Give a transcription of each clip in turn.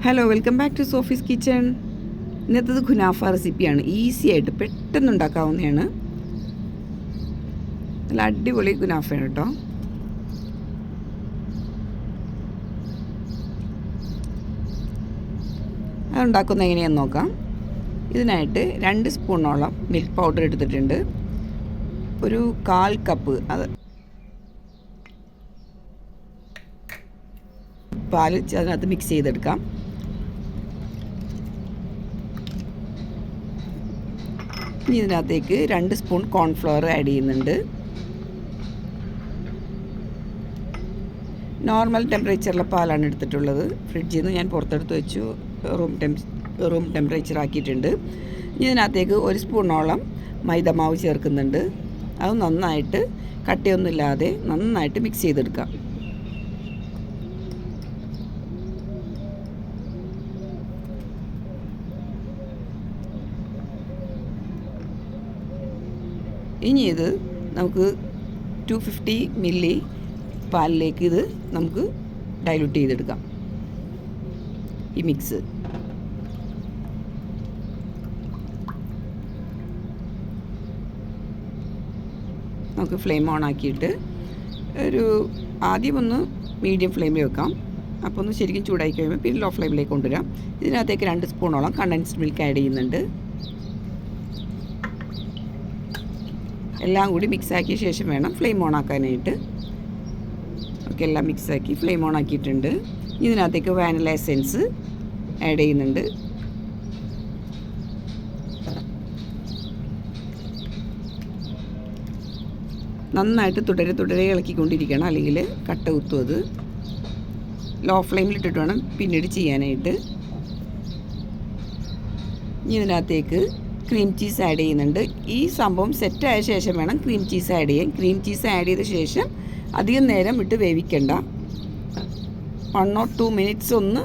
Hello, welcome back to Sophie's kitchen. ഇന്നത്തേത് ഖുനാഫ റെസിപ്പിയാണ്. ഈസി ആയിട്ട് പെട്ടെന്ന് ഉണ്ടാക്കാവുന്നതാണ്. നല്ല അടിപൊളി ഖുനാഫയാണ് കേട്ടോ. അതുണ്ടാക്കുന്നത് എങ്ങനെയാണെന്ന് നോക്കാം. ഇതിനായിട്ട് 2 സ്പൂണോളം മിൽക്ക് പൗഡർ എടുത്തിട്ടുണ്ട്. ഒരു 1/4 കപ്പ് പാൽ അതിനകത്ത് മിക്സ് ചെയ്തെടുക്കാം. ഇനി ഇതിനകത്തേക്ക് 2 സ്പൂൺ കോൺഫ്ലവർ ആഡ് ചെയ്യുന്നുണ്ട്. നോർമൽ ടെമ്പറേച്ചറിലെ പാലാണ് എടുത്തിട്ടുള്ളത്. ഫ്രിഡ്ജിൽ നിന്ന് ഞാൻ പുറത്തെടുത്ത് വെച്ചു, റൂം ടെമ്പറേച്ചർ ആക്കിയിട്ടുണ്ട്. ഇനി ഇതിനകത്തേക്ക് 1 സ്പൂണോളം മൈദമാവ് ചേർക്കുന്നുണ്ട്. അത് നന്നായിട്ട് കട്ടിയൊന്നുമില്ലാതെ നന്നായിട്ട് മിക്സ് ചെയ്തെടുക്കാം. ഇനി ഇത് നമുക്ക് 250 മില്ലി പാലിലേക്ക് ഇത് നമുക്ക് ഡൈല്യൂട്ട് ചെയ്തെടുക്കാം. ഈ മിക്സ് നമുക്ക് ഫ്ലെയിം ഓൺ ആക്കിയിട്ട് ആദ്യം ഒന്ന് മീഡിയം ഫ്ലെയിമിൽ വെക്കാം. അപ്പോൾ ഒന്ന് ശരിക്കും ചൂടായി കഴിയുമ്പോൾ പിന്നെ ലോ ഫ്ലെയിമിലേക്ക് കൊണ്ടുവരാം. ഇതിനകത്തേക്ക് 2 സ്പൂണോളം കണ്ടൻസ്ഡ് മിൽക്ക് ആഡ് ചെയ്യുന്നുണ്ട്. എല്ലാം കൂടി മിക്സാക്കിയ ശേഷം വേണം ഫ്ലെയിം ഓൺ ആക്കാനായിട്ട്. ഓക്കെ, എല്ലാം മിക്സാക്കി ഫ്ലെയിം ഓൺ ആക്കിയിട്ടുണ്ട്. ഇതിനകത്തേക്ക് വാനില എസെൻസ് ആഡ് ചെയ്യുന്നുണ്ട്. നന്നായിട്ട് തുടരെ ഇളക്കിക്കൊണ്ടിരിക്കണം, അല്ലെങ്കിൽ കട്ട കുത്തും. അത് ലോ ഫ്ലെയിമിലിട്ടിട്ട് വേണം പിന്നീട് ചെയ്യാനായിട്ട്. ഇനി ഇതിനകത്തേക്ക് ക്രീം ചീസ് ആഡ് ചെയ്യുന്നുണ്ട്. ഈ സംഭവം സെറ്റായ ശേഷം വേണം ക്രീം ചീസ് ആഡ് ചെയ്യാൻ. ക്രീം ചീസ് ആഡ് ചെയ്ത ശേഷം അധികം നേരം ഇട്ട് വേവിക്കണ്ട. 1 or 2 മിനിറ്റ്സ് ഒന്ന്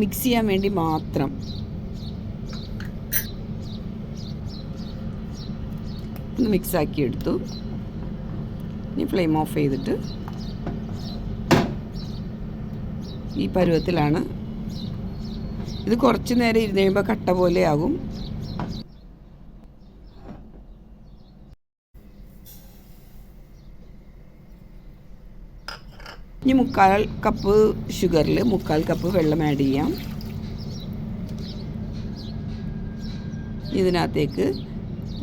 മിക്സ് ചെയ്യാൻ വേണ്ടി മാത്രം. ഒന്ന് മിക്സാക്കി എടുത്തു. ഇനി ഫ്ലെയിം ഓഫ് ചെയ്തിട്ട് ഈ പരുവത്തിലാണ്. ഇത് കുറച്ച് നേരം ഇരുന്ന് കഴിയുമ്പോൾ കട്ട പോലെ ആകും. ഇനി 1/4 കപ്പ് ഷുഗറിൽ 1/4 കപ്പ് വെള്ളം ആഡ് ചെയ്യാം. ഇതിനകത്തേക്ക്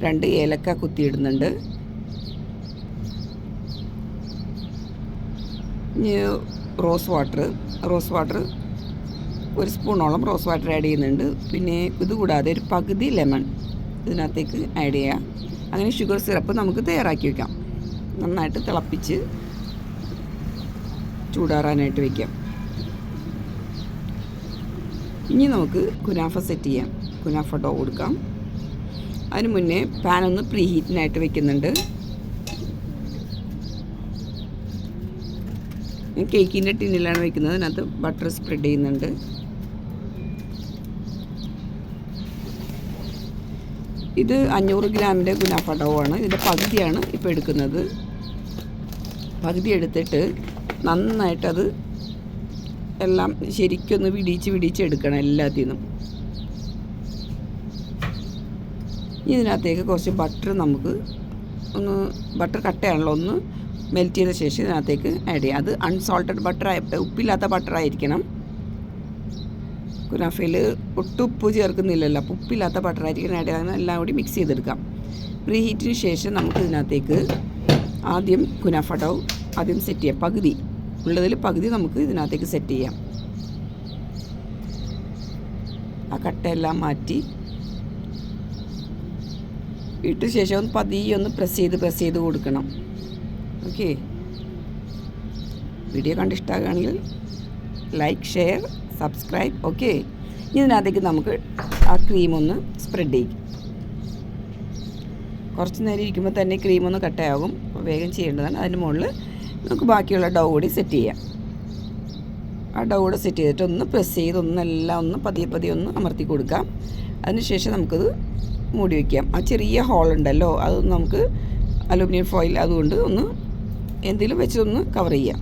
2 ഏലക്ക കുത്തിയിടുന്നുണ്ട്. ഇനി റോസ് വാട്ടർ 1 സ്പൂണോളം റോസ് വാട്ടർ ആഡ് ചെയ്യുന്നുണ്ട്. പിന്നെ ഇതുകൂടാതെ ഒരു പകുതി ലെമൺ ഇതിനകത്തേക്ക് ആഡ് ചെയ്യാം. അങ്ങനെ ഷുഗർ സിറപ്പ് നമുക്ക് തയ്യാറാക്കി വയ്ക്കാം. നന്നായിട്ട് തിളപ്പിച്ച് ചൂടാറാനായിട്ട് വയ്ക്കാം. ഇനി നമുക്ക് കുനാഫ സെറ്റ് ചെയ്യാം. കുനാഫ ഡോ കൊടുക്കാം. അതിന് മുന്നേ പാൻ ഒന്ന് പ്രീ ഹീറ്റിനായിട്ട് വെക്കുന്നുണ്ട്. ഞാൻ കേക്കിൻ്റെ ടിന്നിലാണ് വെക്കുന്നത്. അതിനകത്ത് ബട്ടർ സ്പ്രെഡ് ചെയ്യുന്നുണ്ട്. ഇത് 500 ഗ്രാമിൻ്റെ കുനാഫ ഡോ ആണ്. ഇതിൻ്റെ പകുതിയാണ് ഇപ്പോൾ എടുക്കുന്നത്. പകുതി എടുത്തിട്ട് നന്നായിട്ടത് എല്ലാം ശരിക്കൊന്ന് വിടിച്ചെടുക്കണം എല്ലാത്തിൽ നിന്നും. ഇതിനകത്തേക്ക് കുറച്ച് ബട്ടർ നമുക്ക് ബട്ടർ കട്ടയാണല്ലോ, ഒന്ന് മെൽറ്റ് ചെയ്ത ശേഷം ഇതിനകത്തേക്ക് ആഡ് ചെയ്യാം. അത് അൺസോൾട്ടഡ് ഉപ്പില്ലാത്ത ബട്ടറായിരിക്കണം. കുനാഫയിൽ ഒട്ടും ഉപ്പ് ചേർക്കുന്നില്ലല്ലോ, അപ്പോൾ ഉപ്പില്ലാത്ത ബട്ടറായിരിക്കണം ആഡ് ചെയ്യാൻ. എല്ലാം കൂടി മിക്സ് ചെയ്തെടുക്കാം. പ്രീ ഹീറ്റിന് ശേഷം നമുക്ക് ഇതിനകത്തേക്ക് ആദ്യം കുനാഫ ഡോ സെറ്റ് ചെയ്യാം. പകുതി നമുക്ക് ഇതിനകത്തേക്ക് സെറ്റ് ചെയ്യാം. ആ കട്ടയെല്ലാം മാറ്റി ഇട്ട ശേഷം പതിയെ ഒന്ന് പ്രസ് ചെയ്ത് കൊടുക്കണം. ഓക്കെ, വീഡിയോ കണ്ട് ഇഷ്ടമാകുകയാണെങ്കിൽ ലൈക്ക്, ഷെയർ, സബ്സ്ക്രൈബ്. ഓക്കെ, ഇതിനകത്തേക്ക് നമുക്ക് ആ ക്രീം ഒന്ന് സ്പ്രെഡ് ചെയ്യും. കുറച്ച് നേരം ഇരിക്കുമ്പോൾ തന്നെ ക്രീം ഒന്ന് കട്ടയാകും. വേഗം ചെയ്യേണ്ടതാണ്. അതിന് മുകളിൽ നമുക്ക് ബാക്കിയുള്ള ഡോ കൂടി സെറ്റ് ചെയ്യാം. ആ ഡോ കൂടെ സെറ്റ് ചെയ്തിട്ട് ഒന്ന് പ്രസ് ചെയ്ത് ഒന്ന് പതിയെ ഒന്ന് അമർത്തി കൊടുക്കാം. അതിനുശേഷം നമുക്കത് മൂടി വയ്ക്കാം. ആ ചെറിയ ഹോളുണ്ടല്ലോ, അത് നമുക്ക് അലുമിനിയം ഫോയിൽ അതുകൊണ്ട് ഒന്ന് എന്തെങ്കിലും വെച്ചൊന്ന് കവർ ചെയ്യാം.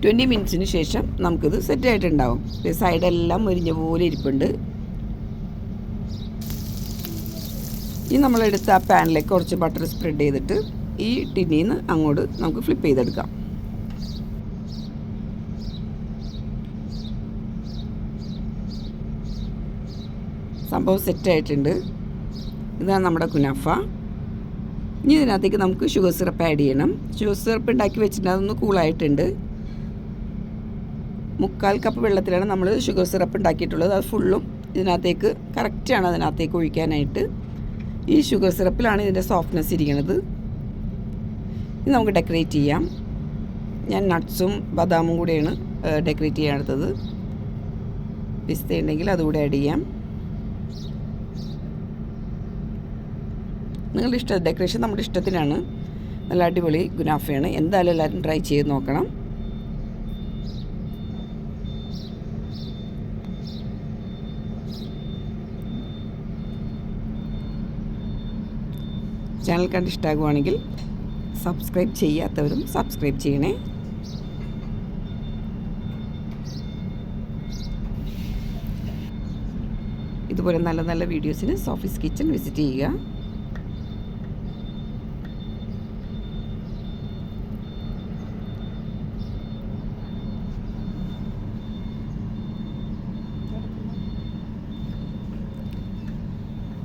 20 മിനിറ്റ്സിന് ശേഷം നമുക്കിത് സെറ്റായിട്ടുണ്ടാവും. സൈഡെല്ലാം മുരിഞ്ഞ പോലെ ഇരിപ്പുണ്ട്. ഇനി നമ്മളെടുത്ത് ആ പാനിലേക്ക് കുറച്ച് ബട്ടർ സ്പ്രെഡ് ചെയ്തിട്ട് ഈ ടിന്നിൽ നിന്ന് അങ്ങോട്ട് നമുക്ക് ഫ്ലിപ്പ് ചെയ്തെടുക്കാം. സംഭവം സെറ്റായിട്ടുണ്ട്. ഇതാണ് നമ്മുടെ കുനാഫ. ഇനി ഇതിനകത്തേക്ക് നമുക്ക് ഷുഗർ സിറപ്പ് ആഡ് ചെയ്യണം. ഷുഗർ സിറപ്പ് ഉണ്ടാക്കി വെച്ചിട്ട് അതൊന്ന് കൂളായിട്ടുണ്ട്. 3/4 കപ്പ് വെള്ളത്തിലാണ് നമ്മൾ ഷുഗർ സിറപ്പ് ഉണ്ടാക്കിയിട്ടുള്ളത്. അത് ഫുള്ളും ഇതിനകത്തേക്ക് കറക്റ്റാണ് അതിനകത്തേക്ക് ഒഴിക്കാനായിട്ട്. ഈ ഷുഗർ സിറപ്പിലാണ് ഇതിൻ്റെ സോഫ്റ്റ്നെസ് ഇരിക്കുന്നത്. ഇനി നമുക്ക് ഡെക്കറേറ്റ് ചെയ്യാം. ഞാൻ നട്ട്സും ബദാമും കൂടെയാണ് ഡെക്കറേറ്റ് ചെയ്യാൻ എടുത്തത്. പിസ്ത ഉണ്ടെങ്കിൽ അതുകൂടെ ആഡ് ചെയ്യാം. നിങ്ങളുടെ ഇഷ്ടം, ഡെക്കറേഷൻ നമ്മുടെ ഇഷ്ടത്തിനാണ്. നല്ല അടിപൊളി കുനാഫയാണ്. എന്തായാലും എല്ലാവരും ട്രൈ ചെയ്ത് നോക്കണം. ചാനൽ കണ്ട് ഇഷ്ടമാകുവാണെങ്കിൽ സബ്സ്ക്രൈബ് ചെയ്യാത്തവരും സബ്സ്ക്രൈബ് ചെയ്യണേ. ഇതുപോലെ നല്ല നല്ല വീഡിയോസിന് സോഫീസ് കിച്ചൺ വിസിറ്റ് ചെയ്യുക.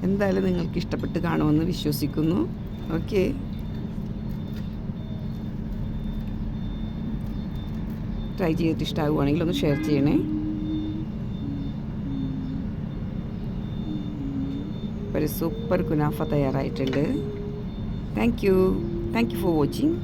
എന്തായാലും നിങ്ങൾക്ക് ഇഷ്ടപ്പെട്ട് കാണുമെന്ന് വിശ്വസിക്കുന്നു. ഓക്കെ, ട്രൈ ചെയ്തിട്ട് ഇഷ്ടമാകുവാണെങ്കിൽ ഒന്ന് ഷെയർ ചെയ്യണേ. ഒരു സൂപ്പർ കുനാഫ തയ്യാറായിട്ടുണ്ട്. Thank you for watching.